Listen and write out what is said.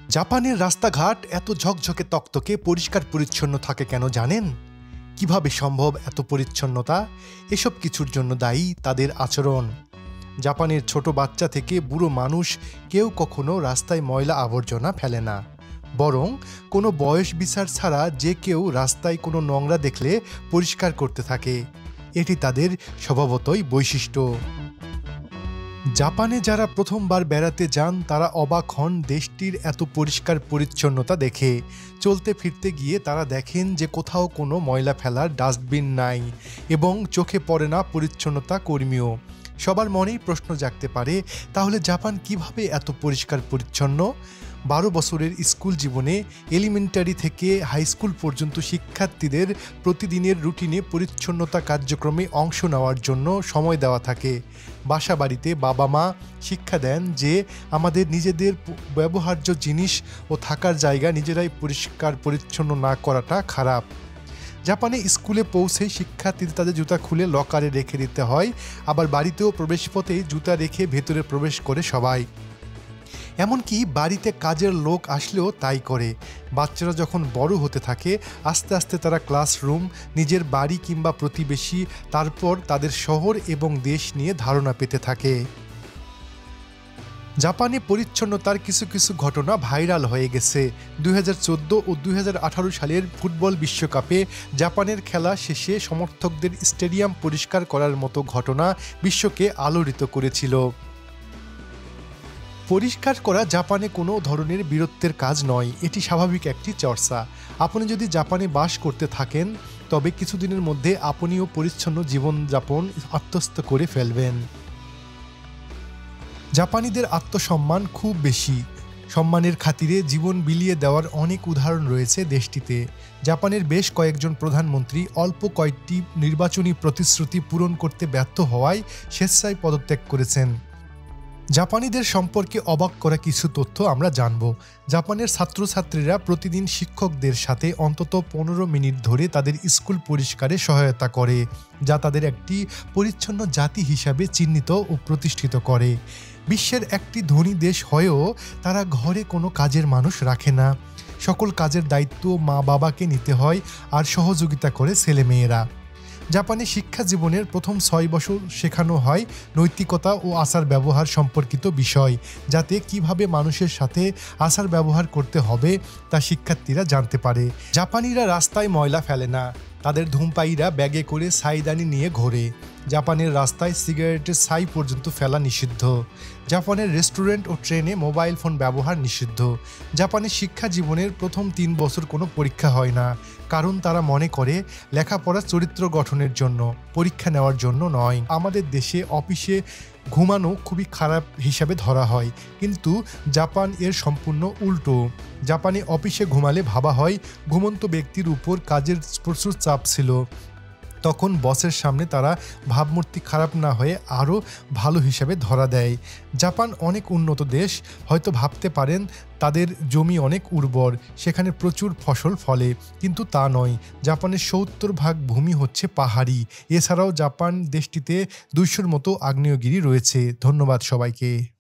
জাপানের রাস্তাঘাট এত ঝকঝকে তকতকে পরিষ্কার পরিচ্ছন্ন থাকে কেন জানেন? কিভাবে সম্ভব এত পরিচ্ছন্নতা? এসব কিছুর জন্য দায়ী তাদের আচরণ। জাপানের ছোট বাচ্চা থেকে বুড়ো মানুষ কেউ কখনো রাস্তায় ময়লা আবর্জনা ফেলে না, বরং কোনো বয়স বিচার ছাড়া যে কেউ রাস্তায় কোনো নোংরা দেখলে পরিষ্কার করতে থাকে। এটি তাদের স্বভাবতই বৈশিষ্ট্য। জাপানে যারা প্রথমবার বেড়াতে যান তারা অবাক হন দেশটির এত পরিষ্কার পরিচ্ছন্নতা দেখে। চলতে ফিরতে গিয়ে তারা দেখেন যে কোথাও কোনো ময়লা ফেলার ডাস্টবিন নাই এবং চোখে পড়ে না পরিচ্ছন্নতা কর্মীও। সবার মনেই প্রশ্ন জাগতে পারে, তাহলে জাপান কিভাবে এত পরিষ্কার পরিচ্ছন্ন? 12 বছরের স্কুল জীবনে এলিমেন্টারি থেকে হাই স্কুল পর্যন্ত শিক্ষার্থীদের প্রতিদিনের রুটিনে পরিচ্ছন্নতা কার্যক্রমে অংশ নেওয়ার জন্য সময় দেওয়া থাকে। বাসা বাড়িতে বাবা মা শিক্ষা দেন যে আমাদের নিজেদের ব্যবহার্য জিনিস ও থাকার জায়গা নিজেরাই পরিষ্কার পরিচ্ছন্ন না করাটা খারাপ। জাপানে স্কুলে পৌঁছেই শিক্ষার্থীদের তাদের জুতা খুলে লকারে রেখে দিতে হয়, আবার বাড়িতেও প্রবেশপথেই জুতা রেখে ভেতরে প্রবেশ করে সবাই। এমনকি বাড়িতে কাজের লোক আসলেও তাই করে। বাচ্চারা যখন বড় হতে থাকে আস্তে আস্তে তারা ক্লাসরুম, নিজের বাড়ি কিংবা প্রতিবেশী, তারপর তাদের শহর এবং দেশ নিয়ে ধারণা পেতে থাকে। জাপানে পরিচ্ছন্নতার কিছু কিছু ঘটনা ভাইরাল হয়ে গেছে। 2014 ও 2018 সালের ফুটবল বিশ্বকাপে জাপানের খেলা শেষে সমর্থকদের স্টেডিয়াম পরিষ্কার করার মতো ঘটনা বিশ্বকে আলোড়িত করেছিল। পরিষ্কার করা জাপানে কোনো ধরনের বীরত্বের কাজ নয়, এটি স্বাভাবিক একটি চর্চা। আপনি যদি জাপানে বাস করতে থাকেন তবে কিছুদিনের মধ্যে আপনিও পরিচ্ছন্ন জীবনযাপন আত্মস্থ করে ফেলবেন। জাপানিদের আত্মসম্মান খুব বেশি। সম্মানের খাতিরে জীবন বিলিয়ে দেওয়ার অনেক উদাহরণ রয়েছে দেশটিতে। জাপানের বেশ কয়েকজন প্রধানমন্ত্রী অল্প কয়েকটি নির্বাচনী প্রতিশ্রুতি পূরণ করতে ব্যর্থ হওয়ায় স্বেচ্ছায় পদত্যাগ করেছেন। জাপানিদের সম্পর্কে অবাক করা কিছু তথ্য আমরা জানব। জাপানের ছাত্রছাত্রীরা প্রতিদিন শিক্ষকদের সাথে অন্তত 15 মিনিট ধরে তাদের স্কুল পরিষ্কারে সহায়তা করে, যা তাদের একটি পরিচ্ছন্ন জাতি হিসাবে চিহ্নিত ও প্রতিষ্ঠিত করে। বিশ্বের একটি ধনী দেশ হয়েও তারা ঘরে কোনো কাজের মানুষ রাখে না। সকল কাজের দায়িত্ব মা বাবাকে নিতে হয় আর সহযোগিতা করে ছেলেমেয়েরা। জাপানে শিক্ষা জীবনের প্রথম 6 বছর শেখানো হয় নৈতিকতা ও আচার ব্যবহার সম্পর্কিত বিষয়, যাতে কিভাবে মানুষের সাথে আচার ব্যবহার করতে হবে তা শিক্ষার্থীরা জানতে পারে। জাপানিরা রাস্তায় ময়লা ফেলে না, তাদের ধূমপায়ীরা ব্যাগে করে ছাইদানি নিয়ে ঘোরে। জাপানের রাস্তায় সিগারেটের ছাই পর্যন্ত ফেলা নিষিদ্ধ। জাপানের রেস্টুরেন্ট ও ট্রেনে মোবাইল ফোন ব্যবহার নিষিদ্ধ। জাপানের শিক্ষা জীবনের প্রথম 3 বছর কোনো পরীক্ষা হয় না, কারণ তারা মনে করে লেখাপড়া চরিত্র গঠনের জন্য, পরীক্ষা নেওয়ার জন্য নয়। আমাদের দেশে অফিসে ঘুমানো খুবই খারাপ হিসাবে ধরা হয়, কিন্তু জাপান এর সম্পূর্ণ উল্টো। জাপানে অফিসে ঘুমালে ভাবা হয় ঘুমন্ত ব্যক্তির উপর কাজের প্রচুর চাপ ছিল। তখন বসের সামনে তারা ভাবমূর্তি খারাপ না হয়ে আরও ভালো হিসাবে ধরা দেয়। জাপান অনেক উন্নত দেশ, হয়তো ভাবতে পারেন তাদের জমি অনেক উর্বর, সেখানে প্রচুর ফসল ফলে, কিন্তু তা নয়। জাপানের 70% ভূমি হচ্ছে পাহাড়ি। এছাড়াও জাপান দেশটিতে 200-র মতো আগ্নেয়গিরি রয়েছে। ধন্যবাদ সবাইকে।